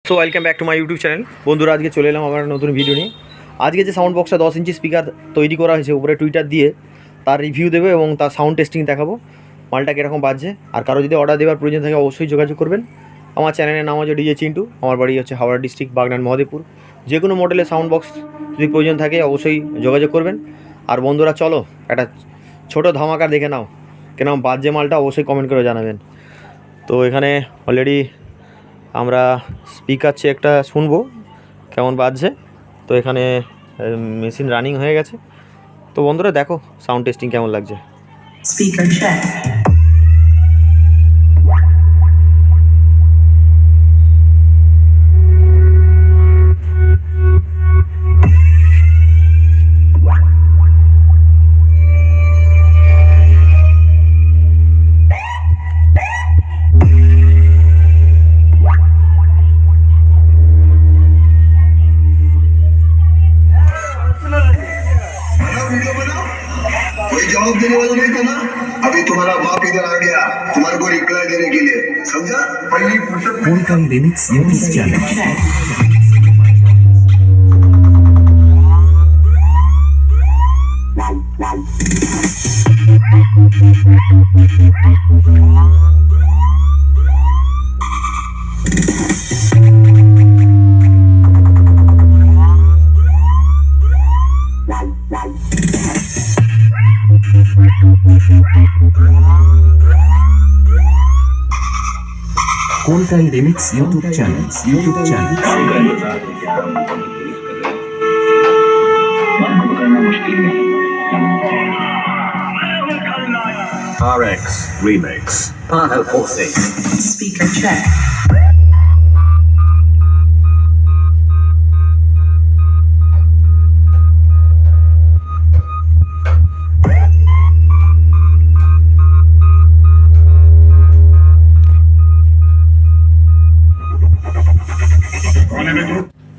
So welcome back to my YouTube channel. বন্ধুরা, আজকে চলে এলাম আমার নতুন ভিডিও নিয়ে। আজকে যে সাউন্ড বক্সটা 10 ইঞ্চি স্পিকার তৈরি করা হয়েছে উপরে টুইটার দিয়ে, তার রিভিউ দেবে এবং তার সাউন্ড টেস্টিং দেখাবো, মালটা কীরকম বাজছে। আর কারো যদি অর্ডার দেওয়ার প্রয়োজন থাকে অবশ্যই যোগাযোগ করবেন। আমার চ্যানেলের নাম হচ্ছে ডিজে চিন্টু, আমার বাড়ি হচ্ছে হাওড়া ডিস্ট্রিক্ট, বাগনান মহদেবপুর। যে কোনো মডেলের সাউন্ড বক্স যদি প্রয়োজন থাকে অবশ্যই যোগাযোগ করবেন। আর বন্ধুরা, চলো একটা ছোটো ধামাকা দেখে নাও, কেন বাজছে মালটা অবশ্যই কমেন্ট করে জানাবেন। তো এখানে অলরেডি আমরা স্পিকার চেকটা শুনবো কেমন বাজছে। তো এখানে মেশিন রানিং হয়ে গেছে। তো বন্ধুরা দেখো সাউন্ড টেস্টিং কেমন লাগছে। Speaker check. कोई जवाब देने वाला नहीं था ना। अभी तुम्हारा बाप इधर आ गया तुम्हारे को रिप्लाई देने के लिए, समझा? पहली फुर्सत में Polka Linux YouTube channel. Polka Linux YouTube channel. RX Remix. Paho Force. Speaker check.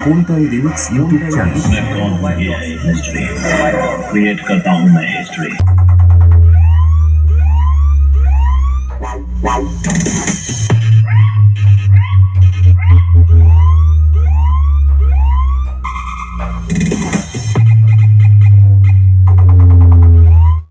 Polka Linux YouTube channel. Create करता हूँ मैं हिस्ट्री।